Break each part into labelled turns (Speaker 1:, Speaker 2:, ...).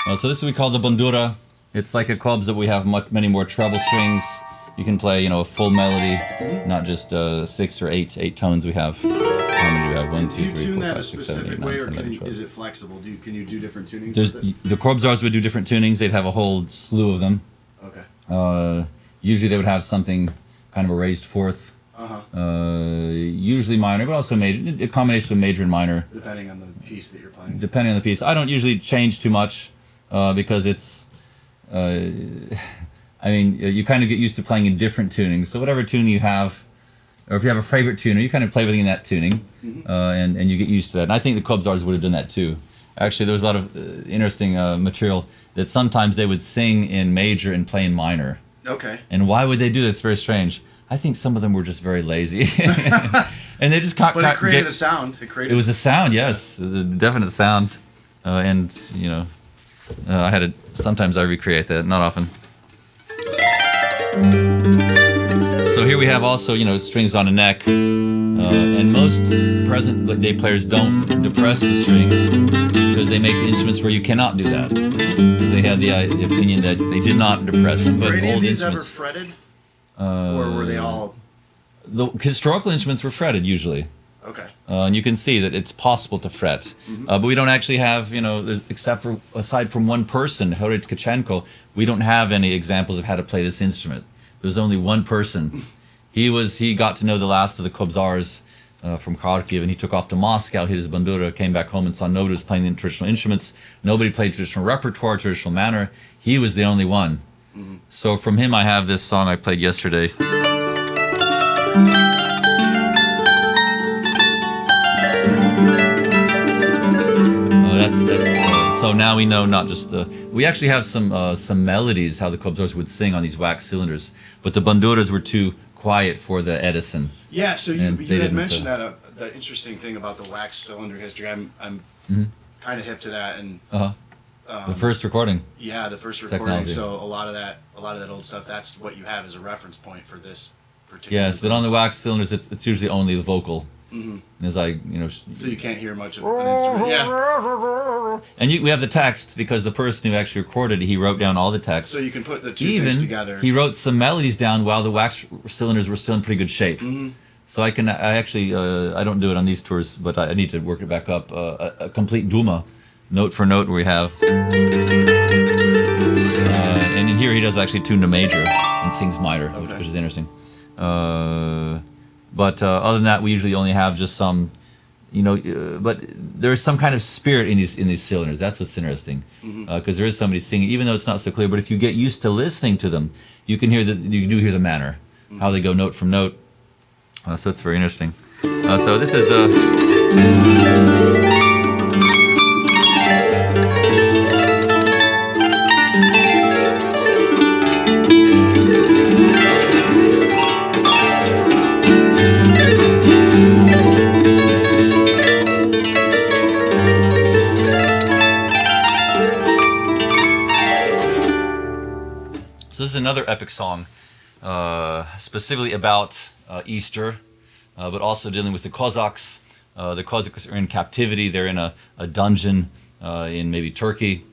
Speaker 1: So this is what we call the Bandura. It's like a Kobza, but we have many more treble strings. You can play, a full melody, not just 6 or 8 tones we have. How many do we have? 1, 2, 3, 4, 5, 6, 7, 8, 9, 10, 11, 12.
Speaker 2: Do you tune that a specific way, or is it flexible? Can you do different tunings?
Speaker 1: The Kobzars would do different tunings. They'd have a whole slew of them.
Speaker 2: Okay.
Speaker 1: Usually they would have something kind of a raised fourth. Usually minor, but also major. A combination of major and minor.
Speaker 2: Depending on the piece that you're playing.
Speaker 1: Depending on the piece. I don't usually change too much because it's... you kind of get used to playing in different tunings. So whatever tuning you have, or if you have a favorite tuner, you kind of play everything in that tuning, and you get used to that. And I think the Kobzars would have done that too. Actually, there was a lot of interesting material that sometimes they would sing in major and play in minor.
Speaker 2: Okay.
Speaker 1: And why would they do this? It's very strange. I think some of them were just very lazy. And they just
Speaker 2: But it created a sound.
Speaker 1: It was a sound, yes. A definite sound. I had to, sometimes I recreate that, not often. So here we have also, strings on a neck. And most present-day players don't depress the strings because they make the instruments where you cannot do that. Because they had the opinion that they did not depress them. But
Speaker 2: were any
Speaker 1: old
Speaker 2: of these
Speaker 1: instruments,
Speaker 2: ever fretted? Or were they all...
Speaker 1: The historical instruments were fretted usually.
Speaker 2: Okay.
Speaker 1: And you can see that it's possible to fret. But we don't actually have, aside from one person, Jurij Fedynskyj, we don't have any examples of how to play this instrument. There's only one person. He got to know the last of the Kobzars from Kharkiv, and he took off to Moscow, hit his bandura, came back home and saw nobody was playing the traditional instruments. Nobody played traditional repertoire, traditional manner. He was the only one. So from him I have this song I played yesterday. So now we know not just we actually have some melodies how the Kobzars would sing on these wax cylinders, but the banduras were too quiet for the Edison.
Speaker 2: Yeah, so you had mentioned that the interesting thing about the wax cylinder history. I'm kind of hip to that, and
Speaker 1: the first recording.
Speaker 2: Yeah, the first recording. Technology. So a lot of that old stuff. That's what you have as a reference point for this particular.
Speaker 1: Yes, but on the wax cylinders, it's usually only the vocal. As I,
Speaker 2: So you can't hear much of an instrument. Yeah.
Speaker 1: And we have the text because the person who actually recorded it, he wrote down all the text.
Speaker 2: So you can put the two things together.
Speaker 1: He wrote some melodies down while the wax cylinders were still in pretty good shape. So I actually, I don't do it on these tours, but I need to work it back up. A complete Duma, note for note, where we have. And in here he does actually tune to major and sings minor, which is interesting. But other than that, we usually only have just some, but there's some kind of spirit in these cylinders. That's what's interesting, because there is somebody singing, even though it's not so clear. But if you get used to listening to them, you do hear the manner, how they go note from note. So it's very interesting. So this is this is another epic song, specifically about Easter, but also dealing with the Cossacks. The Cossacks are in captivity. They're in a dungeon in maybe Turkey.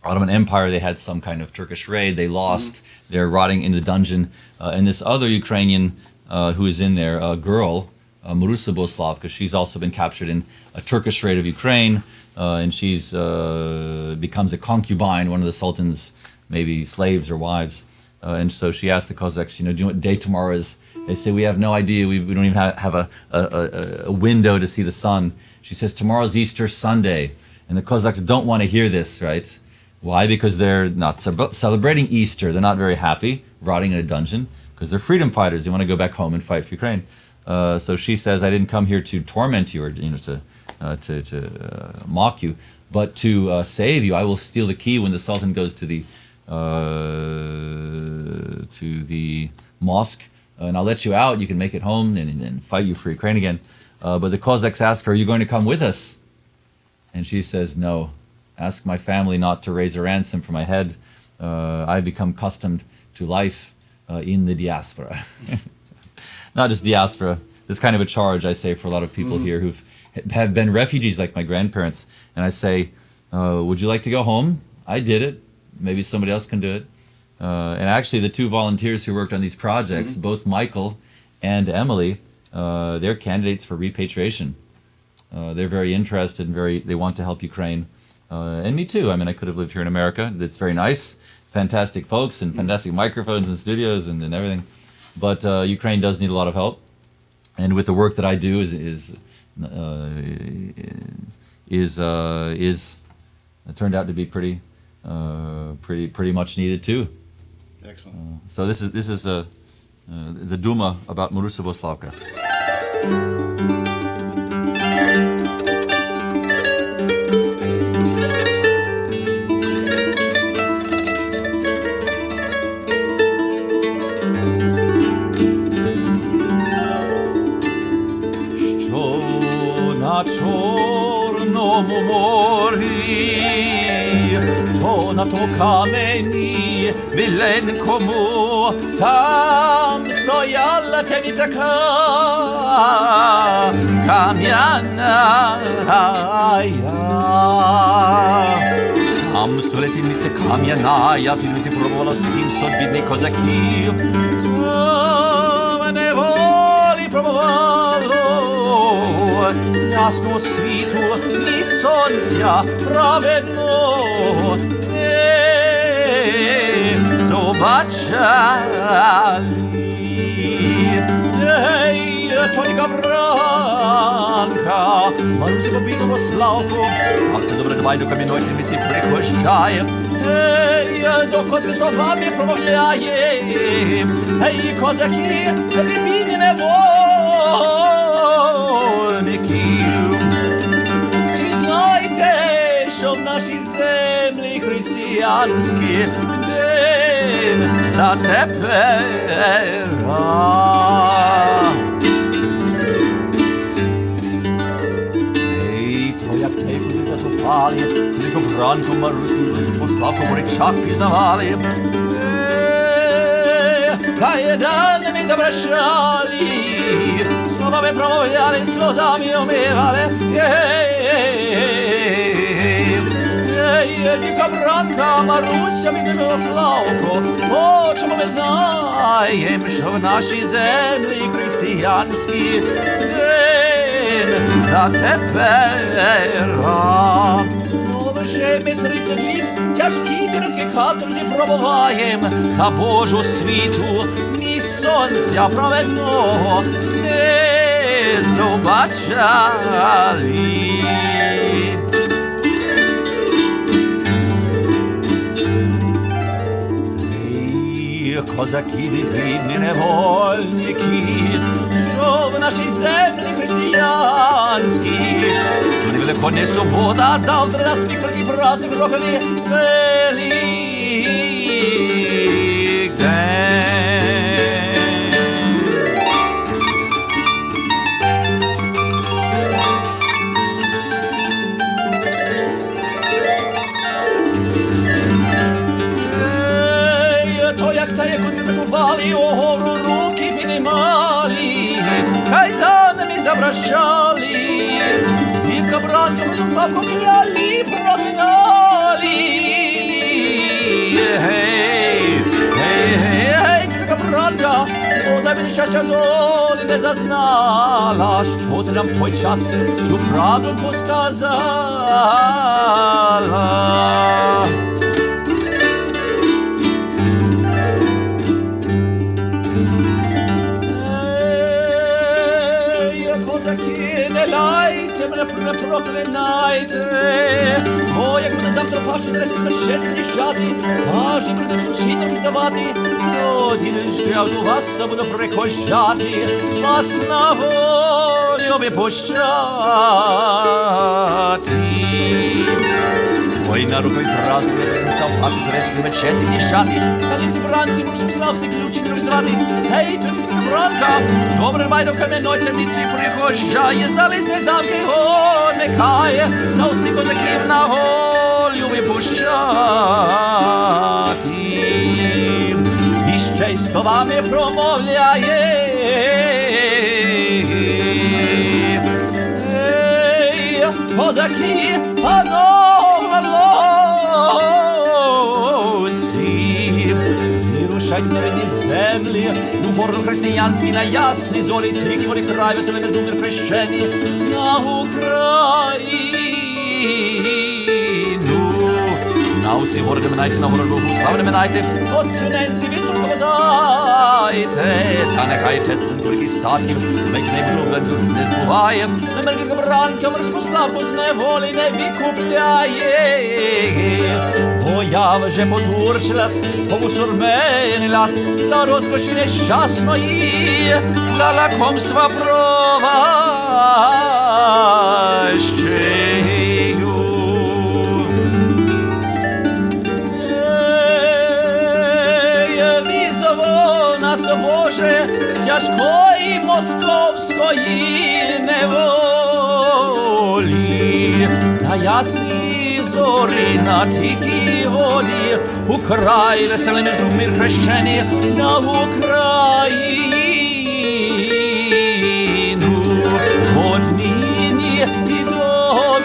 Speaker 1: Ottoman Empire, they had some kind of Turkish raid. They lost. They're rotting in the dungeon. And this other Ukrainian who is in there, a girl, Marusia Bohuslavka, she's also been captured in a Turkish raid of Ukraine. And she's becomes a concubine, one of the Sultan's maybe slaves or wives. And so she asked the Cossacks, do you know what day tomorrow is? They say, we have no idea. We don't even have a window to see the sun. She says, tomorrow's Easter Sunday. And the Cossacks don't want to hear this, right? Why? Because they're not celebrating Easter. They're not very happy, rotting in a dungeon, because they're freedom fighters. They want to go back home and fight for Ukraine. So she says, I didn't come here to torment you or to mock you, but to save you. I will steal the key when the Sultan goes to the mosque, and I'll let you out. You can make it home and fight you for Ukraine again. But the Cossacks ask her, are you going to come with us? And she says, no. Ask my family not to raise a ransom for my head. I've become accustomed to life in the diaspora. Not just diaspora. There's kind of a charge, I say, for a lot of people here have been refugees like my grandparents. And I say, would you like to go home? I did it. Maybe somebody else can do it. And actually, the two volunteers who worked on these projects, both Michael and Emily, they're candidates for repatriation. They're very interested and they want to help Ukraine. And me too. I mean, I could have lived here in America. It's very nice, fantastic folks and fantastic microphones and studios and everything. But Ukraine does need a lot of help. And with the work that I do is turned out to be pretty much needed too.
Speaker 2: Excellent.
Speaker 1: So this is the Duma about Marusia Bohuslavka.
Speaker 3: На Чорному морі, то на тому камені міленькому, там стояла темниця кам'яна. Там стояла темниця кам'яна, в темниці пробувало 700 бідних козаків. Там неволі пробувало ясного світу, ні сонця праведного не побачали. Ей, тоника бранка, Марусю Боhuslavku, а все добре, давай до кам'яної темниці приходжає. Ей, до козаки словами промовляє. Ей, козаки, вільні невольників. Чи знаєте, що в нашій землі християнські день за тепера? Ей, то як те кузи зажували, тільки бранку Марусю Bohuslavku в речах пізнавали. Кайданами забращали, словами промовляли, сльозами омивали. Дівка бранка Маруся Bohuslavku, о, чому ми знаєм, що в нашій землі християнський день за тепера. Вже ми 30 літ тяжкі турецькі каторзі пробуваєм, та Божу світу ні сонця праведного не побачали. Ей, козаки, бідні невольники, що в нашій землі християнській. Сьогодні Великодня субота, завтра нас пікторний праздник рокові Великдень. Ей, то як та якусь зажували, угору руки піднімали, кайданами забращали. Дівка бранка Bohuslavku кляли, прогнали. Гей, гей, гей, дівка бранка, вода від щастя долі не зазнала. Що ти нам той час всю правду посказала? Козаки, не лайте, мене проклинайте, бо як буде завтра пашу не втрачати ніщати, аж і буде причинам здавати, тоді лише я до вас буду приходжати, вас на волю випущати. Ой, на рукою праздник, там пашу турецькі мечети ніщати, столиці бранці, Bohuslavці ключі не роздавати. Гей, тобі бранка, добре рвай до кам'яної темниці приходжає, залізне замки вмикає, та усіх козаків на волю випущати. І ще й словами промовляє. Ей, козаки, панове, землі, у ворон християнський на ясний зорі, тільки води край веселий між думір хрещені на Україну. На усі гори минайте, на ворожбу слави не минайте, Отцю ненці вісточку подайте, та нехай тецтен великий статків, меч не блюбленцю не збуває, не мельким ранкам розпославку з неволі не відкупляє. Бо я вже потурчилась, побусурменилась, для розкоші нещасної, для лакомства проващею. Візово нас, Боже, з тяжкої московської неволі, на ясній зорі, на тихій воді, у край веселий між мир хрещені, на Україну, от нині і до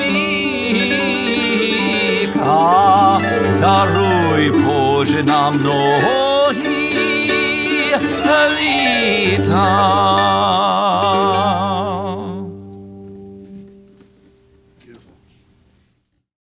Speaker 3: віка, даруй, Боже, нам многі літа.